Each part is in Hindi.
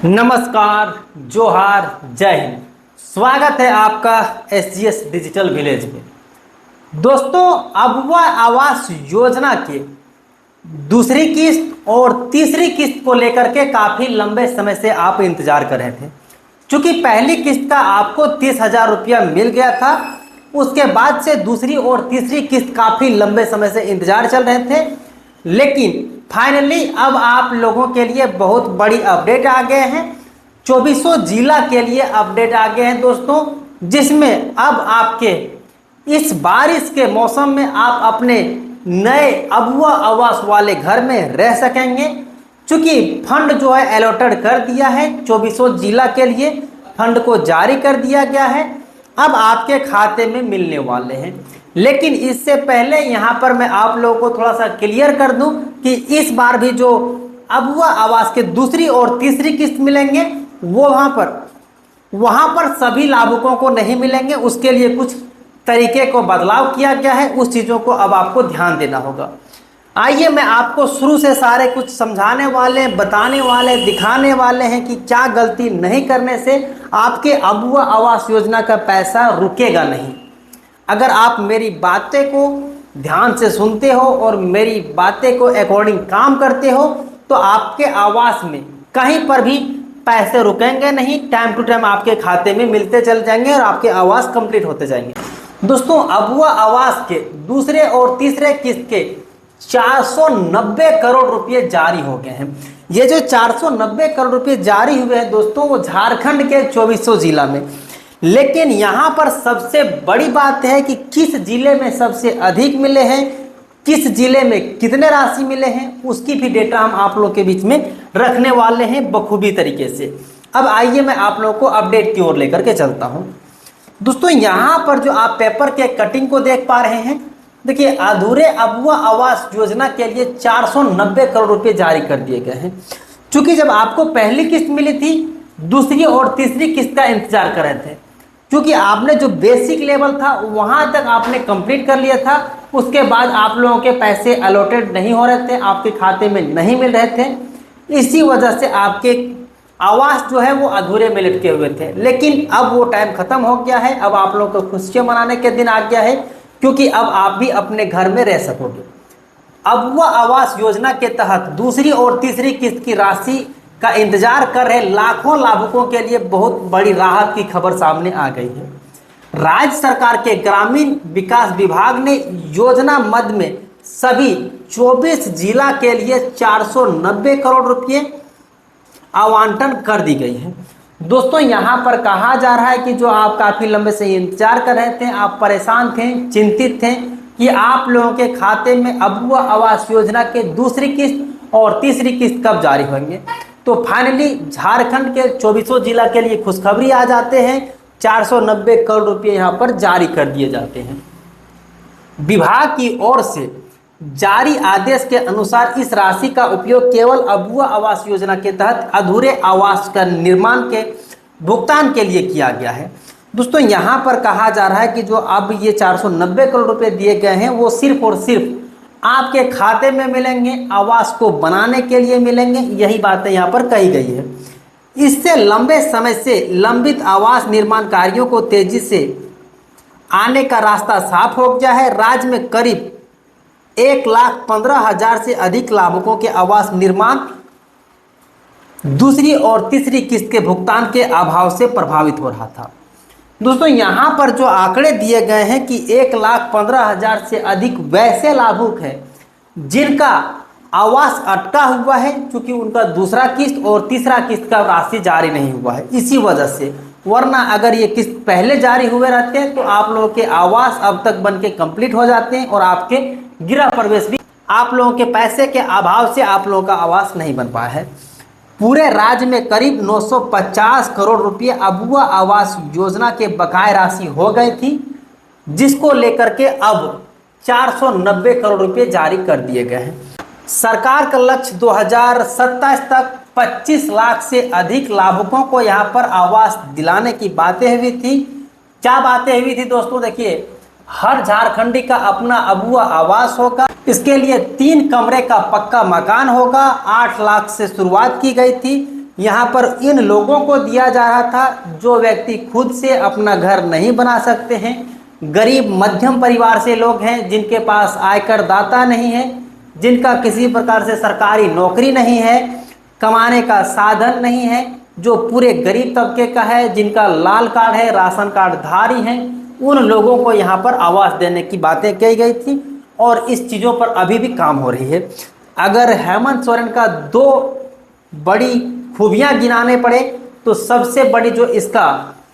नमस्कार, जोहार, जय हिंद। स्वागत है आपका एसजीएस डिजिटल विलेज में। दोस्तों, अबुआ आवास योजना के दूसरी किस्त और तीसरी किस्त को लेकर के काफ़ी लंबे समय से आप इंतजार कर रहे थे। क्योंकि पहली किस्त का आपको 30,000 रुपया मिल गया था, उसके बाद से दूसरी और तीसरी किस्त काफ़ी लंबे समय से इंतजार चल रहे थे। लेकिन फाइनली अब आप लोगों के लिए बहुत बड़ी अपडेट आ गए हैं। 2400 जिला के लिए अपडेट आ गए हैं दोस्तों, जिसमें अब आपके इस बारिश के मौसम में आप अपने नए अबुआ आवास वाले घर में रह सकेंगे। चूंकि फंड जो है अलॉटेड कर दिया है, 2400 जिला के लिए फंड को जारी कर दिया गया है, अब आपके खाते में मिलने वाले हैं। लेकिन इससे पहले यहाँ पर मैं आप लोगों को थोड़ा सा क्लियर कर दूं कि इस बार भी जो अबुआ आवास के दूसरी और तीसरी किस्त मिलेंगे वो वहाँ पर सभी लाभुकों को नहीं मिलेंगे। उसके लिए कुछ तरीके को बदलाव किया गया है, उस चीज़ों को अब आपको ध्यान देना होगा। आइए मैं आपको शुरू से सारे कुछ समझाने वाले, बताने वाले, दिखाने वाले हैं कि क्या गलती नहीं करने से आपके अबुआ आवास योजना का पैसा रुकेगा नहीं। अगर आप मेरी बातें को ध्यान से सुनते हो और मेरी बातें को अकॉर्डिंग काम करते हो तो आपके आवास में कहीं पर भी पैसे रुकेंगे नहीं। टाइम टू टाइम आपके खाते में मिलते चल जाएंगे और आपके आवास कंप्लीट होते जाएंगे। दोस्तों, अबुआ आवास के दूसरे और तीसरे किस्त के 490 करोड़ रुपए जारी हो गए हैं। ये जो 490 करोड़ रुपए जारी हुए हैं दोस्तों, वो झारखंड के 2400 जिला में। लेकिन यहाँ पर सबसे बड़ी बात है कि किस जिले में सबसे अधिक मिले हैं, किस जिले में कितने राशि मिले हैं, उसकी भी डेटा हम आप लोग के बीच में रखने वाले हैं बखूबी तरीके से। अब आइए मैं आप लोगों को अपडेट की ओर लेकर के चलता हूँ। दोस्तों, यहाँ पर जो आप पेपर के कटिंग को देख पा रहे हैं, देखिए अधूरे अबुआ आवास योजना के लिए 490 करोड़ रुपए जारी कर दिए गए हैं। चूंकि जब आपको पहली किस्त मिली थी, दूसरी और तीसरी किस्त का इंतजार कर रहे थे, क्योंकि आपने जो बेसिक लेवल था वहां तक आपने कंप्लीट कर लिया था। उसके बाद आप लोगों के पैसे अलॉटेड नहीं हो रहे थे, आपके खाते में नहीं मिल रहे थे। इसी वजह से आपके आवास जो है वो अधूरे में लटके हुए थे। लेकिन अब वो टाइम खत्म हो गया है। अब आप लोगों को खुशियां मनाने के दिन आ गया है, क्योंकि अब आप भी अपने घर में रह सकोगे। अबुआ आवास योजना के तहत दूसरी और तीसरी किस्त की राशि का इंतजार कर रहे लाखों लाभुकों के लिए बहुत बड़ी राहत की खबर सामने आ गई है। राज्य सरकार के ग्रामीण विकास विभाग ने योजना मद में सभी 24 जिला के लिए 490 करोड़ रुपए आवंटन कर दी गई है। दोस्तों, यहाँ पर कहा जा रहा है कि जो आप काफ़ी लंबे से इंतजार कर रहे थे, आप परेशान थे, चिंतित थे कि आप लोगों के खाते में अबुआ आवास योजना के दूसरी किस्त और तीसरी किस्त कब जारी होंगे, तो फाइनली झारखंड के 2400 जिला के लिए खुशखबरी आ जाते हैं। 490 करोड़ रुपए यहाँ पर जारी कर दिए जाते हैं। विभाग की ओर से जारी आदेश के अनुसार इस राशि का उपयोग केवल अबुआ आवास योजना के तहत अधूरे आवास का निर्माण के भुगतान के लिए किया गया है। दोस्तों, यहाँ पर कहा जा रहा है कि जो अब ये 490 करोड़ रुपए दिए गए हैं वो सिर्फ और सिर्फ आपके खाते में मिलेंगे, आवास को बनाने के लिए मिलेंगे। यही बातें यहाँ पर कही गई है। इससे लंबे समय से लंबित आवास निर्माण कार्यों को तेजी से आने का रास्ता साफ हो गया है। राज्य में करीब 1,15,000 से अधिक लाभुकों के आवास निर्माण दूसरी और तीसरी किस्त के भुगतान के अभाव से प्रभावित हो रहा था। दोस्तों, यहाँ पर जो आंकड़े दिए गए हैं कि 1,15,000 से अधिक वैसे लाभुक हैं जिनका आवास अटका हुआ है, क्योंकि उनका दूसरा किस्त और तीसरा किस्त का राशि जारी नहीं हुआ है इसी वजह से। वरना अगर ये किस्त पहले जारी हुए रहते हैं तो आप लोगों के आवास अब तक बन के कंप्लीट हो जाते हैं और आपके गृह प्रवेश भी आप लोगों के पैसे के अभाव से आप लोगों का आवास नहीं बन पाया है। पूरे राज्य में करीब 950 करोड़ रुपए अबुआ आवास योजना के बकाया राशि हो गई थी, जिसको लेकर के अब 490 करोड़ रुपए जारी कर दिए गए हैं। सरकार का लक्ष्य 2027 तक 25 लाख से अधिक लाभुकों को यहाँ पर आवास दिलाने की बातें हुई थी। क्या बातें हुई थी दोस्तों, देखिए, हर झारखंडी का अपना अबुआ आवास होगा। इसके लिए 3 कमरे का पक्का मकान होगा। 8 लाख से शुरुआत की गई थी, यहाँ पर इन लोगों को दिया जा रहा था जो व्यक्ति खुद से अपना घर नहीं बना सकते हैं, गरीब मध्यम परिवार से लोग हैं, जिनके पास आयकर दाता नहीं है, जिनका किसी प्रकार से सरकारी नौकरी नहीं है, कमाने का साधन नहीं है, जो पूरे गरीब तबके का है, जिनका लाल कार्ड है, राशन कार्ड धारी हैं, उन लोगों को यहाँ पर आवास देने की बातें कही गई थी और इस चीज़ों पर अभी भी काम हो रही है। अगर हेमंत सोरेन का दो बड़ी खूबियां गिनाने पड़े तो सबसे बड़ी जो इसका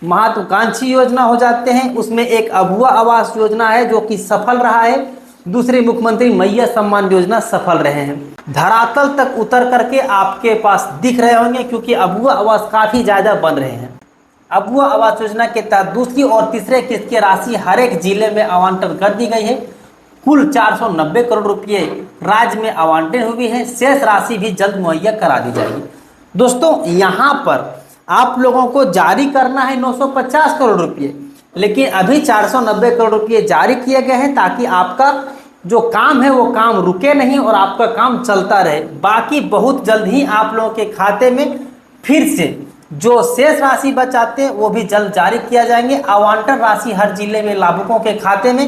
महत्वाकांक्षी योजना हो जाते हैं उसमें एक अबुआ आवास योजना है जो कि सफल रहा है, दूसरी मुख्यमंत्री मैया सम्मान योजना सफल रहे हैं। धरातल तक उतर करके आपके पास दिख रहे होंगे क्योंकि अबुआ आवास काफ़ी ज़्यादा बन रहे हैं। अबुआ आवास योजना के तहत दूसरी और तीसरे किस्त की राशि हर एक जिले में आवंटन कर दी गई है। कुल 490 करोड़ रुपये राज्य में आवंटन हुई है, शेष राशि भी जल्द मुहैया करा दी जाएगी। दोस्तों यहाँ पर आप लोगों को जारी करना है 950 करोड़ रुपये, लेकिन अभी 490 करोड़ रुपये जारी किए गए हैं ताकि आपका जो काम है वो काम रुके नहीं और आपका काम चलता रहे। बाकी बहुत जल्द ही आप लोगों के खाते में फिर से जो शेष राशि बचाते हैं वो भी जल्द जारी किया जाएंगे। आवंटन राशि हर जिले में लाभुकों के खाते में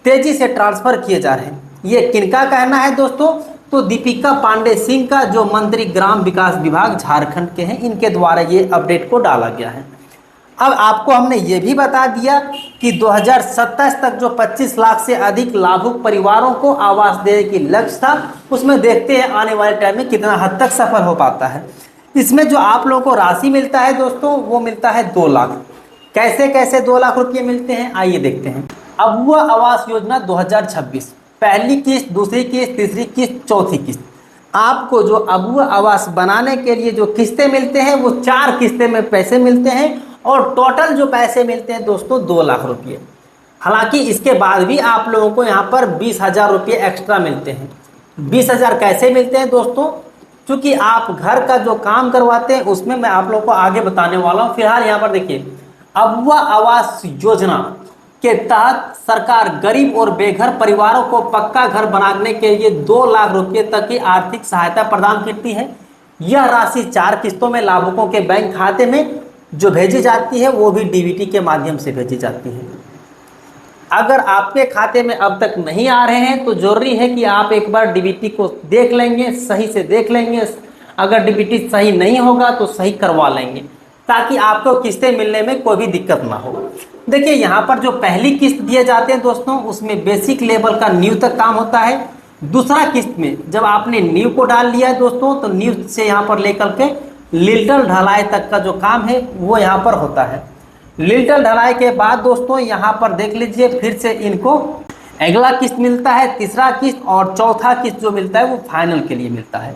तेजी से ट्रांसफर किए जा रहे हैं। ये किनका कहना है दोस्तों? तो दीपिका पांडे सिंह का, जो मंत्री ग्राम विकास विभाग झारखंड के हैं, इनके द्वारा ये अपडेट को डाला गया है। अब आपको हमने ये भी बता दिया कि 2027 तक जो 25 लाख से अधिक लाभुक परिवारों को आवास देने की लक्ष्य था, उसमें देखते हैं आने वाले टाइम में कितना हद तक सफल हो पाता है। इसमें जो आप लोगों को राशि मिलता है दोस्तों वो मिलता है 2 लाख। कैसे कैसे 2 लाख रुपये मिलते हैं आइए देखते हैं। अबुआ आवास योजना 2026, पहली किस्त, दूसरी किस्त, तीसरी किस्त, चौथी किस्त। आपको जो अबुआ आवास बनाने के लिए जो किस्तें मिलते हैं वो 4 किस्तें में पैसे मिलते हैं और टोटल जो पैसे मिलते हैं दोस्तों 2 लाख रुपये। हालांकि इसके बाद भी आप लोगों को यहाँ पर 20,000 रुपये एक्स्ट्रा मिलते हैं। 20,000 कैसे मिलते हैं दोस्तों? क्योंकि आप घर का जो काम करवाते हैं उसमें मैं आप लोगों को आगे बताने वाला हूँ। फिलहाल यहाँ पर देखिए, अबुआ आवास योजना के तहत सरकार गरीब और बेघर परिवारों को पक्का घर बनाने के लिए 2 लाख रुपये तक की आर्थिक सहायता प्रदान करती है। यह राशि 4 किस्तों में लाभुकों के बैंक खाते में जो भेजी जाती है वो भी डीबीटी के माध्यम से भेजी जाती है। अगर आपके खाते में अब तक नहीं आ रहे हैं तो जरूरी है कि आप एक बार डीबीटी को देख लेंगे, सही से देख लेंगे। अगर डीबीटी सही नहीं होगा तो सही करवा लेंगे ताकि आपको किस्तें मिलने में कोई भी दिक्कत ना हो। देखिए यहाँ पर जो पहली किस्त दिए जाते हैं दोस्तों उसमें बेसिक लेवल का नींव तक काम होता है। दूसरा किस्त में जब आपने नींव को डाल लिया है दोस्तों तो नींव से यहाँ पर लेकर के लिंटल ढलाई तक का जो काम है वो यहाँ पर होता है। लिंटल ढलाई के बाद दोस्तों यहाँ पर देख लीजिए फिर से इनको अगला किस्त मिलता है, तीसरा किस्त और चौथा किस्त जो मिलता है वो फाइनल के लिए मिलता है।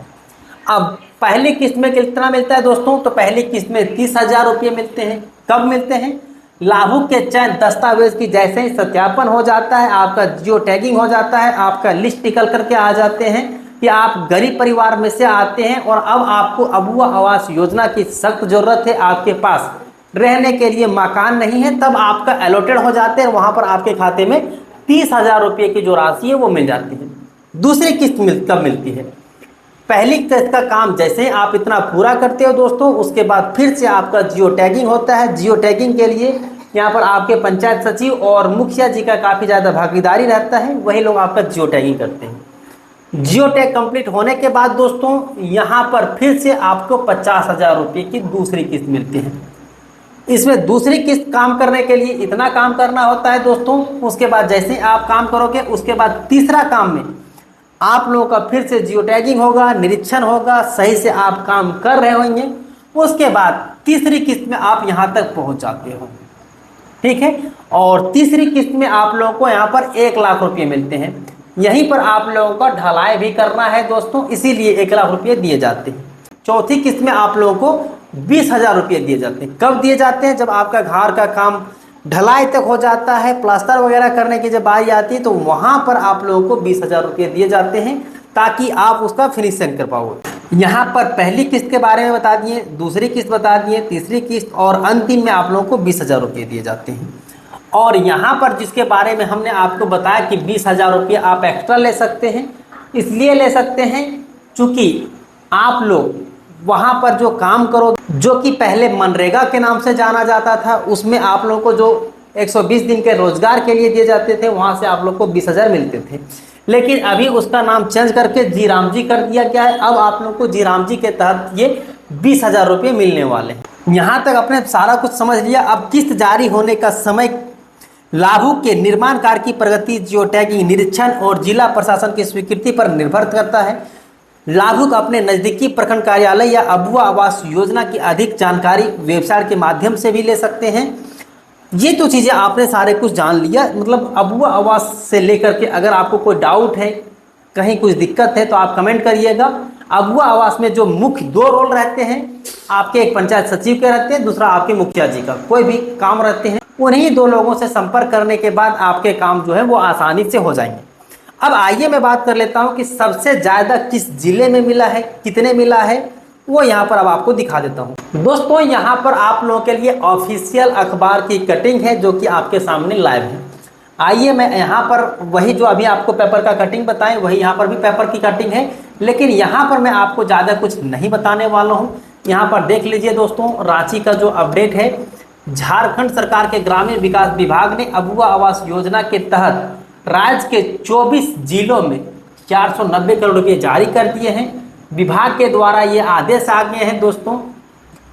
अब पहली किस्त में कितना मिलता है दोस्तों? तो पहली किस्त में 30,000 रुपये मिलते हैं। कब मिलते हैं? लाभुक के चयन दस्तावेज की जैसे ही सत्यापन हो जाता है, आपका जियो टैगिंग हो जाता है, आपका लिस्ट निकल करके आ जाते हैं कि आप गरीब परिवार में से आते हैं और अब आपको अबुआ आवास योजना की सख्त जरूरत है, आपके पास रहने के लिए मकान नहीं है, तब आपका अलॉटेड हो जाते हैं। वहाँ पर आपके खाते में 30,000 रुपये की जो राशि है वो मिल जाती है। दूसरी किस्त कब मिलती है? पहली किस्त का काम जैसे ही आप इतना पूरा करते हो दोस्तों उसके बाद फिर से आपका जियो टैगिंग होता है। जियो टैगिंग के लिए यहाँ पर आपके पंचायत सचिव और मुखिया जी का काफ़ी ज़्यादा भागीदारी रहता है, वही लोग आपका जियो टैगिंग करते हैं। जियो टैग कंप्लीट होने के बाद दोस्तों यहाँ पर फिर से आपको 50,000 रुपये की दूसरी किस्त मिलती है। इसमें दूसरी किस्त काम करने के लिए इतना काम करना होता है दोस्तों, उसके बाद जैसे आप काम करोगे उसके बाद तीसरा काम में आप लोगों का फिर से जियो टैगिंग होगा, निरीक्षण होगा, सही से आप काम कर रहे होंगे, उसके बाद तीसरी किस्त में आप यहाँ तक पहुँच जाते हो। ठीक है, और तीसरी किस्त में आप लोगों को यहाँ पर 1 लाख रुपये मिलते हैं। यहीं पर आप लोगों का ढलाई भी करना है दोस्तों, इसीलिए 1 लाख रुपये दिए जाते हैं। चौथी किस्त में आप लोगों को 20,000 रुपये दिए जाते हैं। कब दिए जाते हैं? जब आपका घर का काम ढलाई तक हो जाता है, प्लास्टर वगैरह करने की जब बारी आती है तो वहाँ पर आप लोगों को 20,000 रुपये दिए जाते हैं ताकि आप उसका फिनिशिंग कर पाओ। यहाँ पर पहली किस्त के बारे में बता दिए, दूसरी किस्त बता दिए, तीसरी किस्त और अंतिम में आप लोगों को 20,000 रुपये दिए जाते हैं। और यहाँ पर जिसके बारे में हमने आपको बताया कि 20,000 रुपये आप एक्स्ट्रा ले सकते हैं, इसलिए ले सकते हैं चूँकि आप लोग वहाँ पर जो काम करो, जो कि पहले मनरेगा के नाम से जाना जाता था, उसमें आप लोगों को जो 120 दिन के रोजगार के लिए दिए जाते थे, वहाँ से आप लोग को 20,000 मिलते थे। लेकिन अभी उसका नाम चेंज करके जी राम जी कर दिया गया है। अब आप लोग को जी राम जी के तहत ये 20,000 रुपये मिलने वाले हैं। यहाँ तक आपने सारा कुछ समझ लिया। अब किस्त जारी होने का समय लाभुक के निर्माण कार्य की प्रगति, जियो टैगिंग निरीक्षण और जिला प्रशासन की स्वीकृति पर निर्भर करता है। लाभुक अपने नजदीकी प्रखंड कार्यालय या अबुआ आवास योजना की अधिक जानकारी वेबसाइट के माध्यम से भी ले सकते हैं। ये तो चीज़ें आपने सारे कुछ जान लिया। मतलब अबुआ आवास से लेकर के अगर आपको कोई डाउट है, कहीं कुछ दिक्कत है, तो आप कमेंट करिएगा। अबुआ आवास में जो मुख्य 2 रोल रहते हैं आपके, एक पंचायत सचिव के रहते हैं, दूसरा आपके मुखिया जी का, कोई भी काम रहते हैं, उन्हीं 2 लोगों से संपर्क करने के बाद आपके काम जो है वो आसानी से हो जाएंगे। अब आइए मैं बात कर लेता हूं कि सबसे ज़्यादा किस जिले में मिला है, कितने मिला है, वो यहाँ पर अब आपको दिखा देता हूँ। दोस्तों यहाँ पर आप लोगों के लिए ऑफिशियल अखबार की कटिंग है जो कि आपके सामने लाइव है। आइए मैं यहाँ पर वही जो अभी आपको पेपर का कटिंग बताएं, वही यहाँ पर भी पेपर की कटिंग है, लेकिन यहाँ पर मैं आपको ज़्यादा कुछ नहीं बताने वाला हूँ। यहाँ पर देख लीजिए दोस्तों, रांची का जो अपडेट है, झारखंड सरकार के ग्रामीण विकास विभाग ने अबुआ आवास योजना के तहत राज्य के 24 जिलों में 490 करोड़ रुपये जारी कर दिए हैं। विभाग के द्वारा ये आदेश आ गए हैं दोस्तों,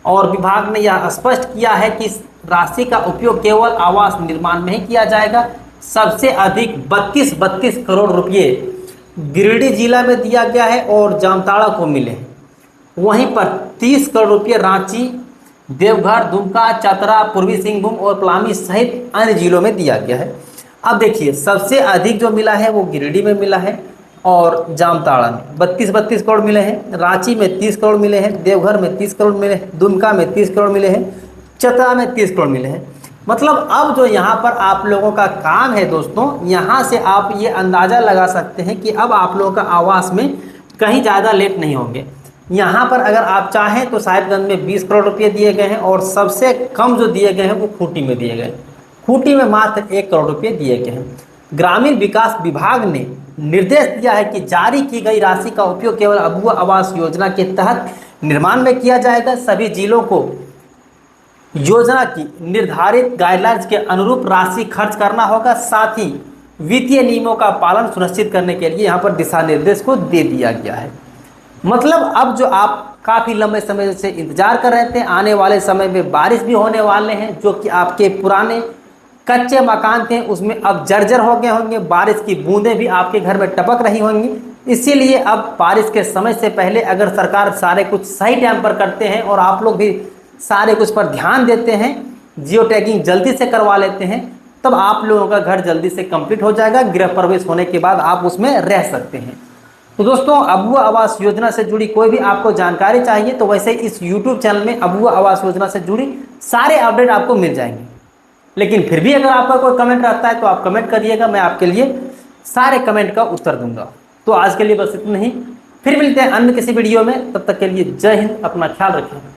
और विभाग ने यह स्पष्ट किया है कि इस राशि का उपयोग केवल आवास निर्माण में ही किया जाएगा। सबसे अधिक 32 करोड़ रुपये गिरिडीह जिला में दिया गया है और जामताड़ा को मिले हैं। वहीं पर 30 करोड़ रुपये रांची, देवघर, दुमका, चतरा, पूर्वी सिंहभूम और पलामी सहित अन्य जिलों में दिया गया है। अब देखिए, सबसे अधिक जो मिला है वो गिरिडीह में मिला है और जामताड़ा में 32 करोड़ मिले हैं। रांची में 30 करोड़ मिले हैं, देवघर में 30 करोड़ मिले हैं, दुमका में 30 करोड़ मिले हैं, चतरा में 30 करोड़ मिले हैं। मतलब अब जो यहाँ पर आप लोगों का काम है दोस्तों, यहाँ से आप ये अंदाज़ा लगा सकते हैं कि अब आप लोगों का आवास में कहीं ज़्यादा लेट नहीं होंगे। यहाँ पर अगर आप चाहें तो साहिबगंज में 20 करोड़ रुपये दिए गए हैं और सबसे कम जो दिए गए हैं वो खूंटी में दिए गए। खूंटी में मात्र 1 करोड़ रुपये दिए गए हैं। ग्रामीण विकास विभाग ने निर्देश दिया है कि जारी की गई राशि का उपयोग केवल अबुआ आवास योजना के तहत निर्माण में किया जाएगा। सभी जिलों को योजना की निर्धारित गाइडलाइंस के अनुरूप राशि खर्च करना होगा। साथ ही वित्तीय नियमों का पालन सुनिश्चित करने के लिए यहाँ पर दिशा निर्देश को दे दिया गया है। मतलब अब जो आप काफ़ी लंबे समय से इंतजार कर रहे थे, आने वाले समय में बारिश भी होने वाले हैं, जो कि आपके पुराने कच्चे मकान थे उसमें अब जर्जर हो गए होंगे, बारिश की बूंदें भी आपके घर में टपक रही होंगी। इसीलिए अब बारिश के समय से पहले अगर सरकार सारे कुछ सही टाइम पर करते हैं और आप लोग भी सारे कुछ पर ध्यान देते हैं, जियो टैगिंग जल्दी से करवा लेते हैं, तब आप लोगों का घर जल्दी से कंप्लीट हो जाएगा। गृह प्रवेश होने के बाद आप उसमें रह सकते हैं। तो दोस्तों, अबुआ आवास योजना से जुड़ी कोई भी आपको जानकारी चाहिए तो वैसे इस YouTube चैनल में अबुआ आवास योजना से जुड़ी सारे अपडेट आपको मिल जाएंगे। लेकिन फिर भी अगर आपका कोई कमेंट रहता है तो आप कमेंट करिएगा, मैं आपके लिए सारे कमेंट का उत्तर दूंगा। तो आज के लिए बस इतना ही, फिर मिलते हैं अन्य किसी वीडियो में। तब तक के लिए जय हिंद, अपना ख्याल रखें।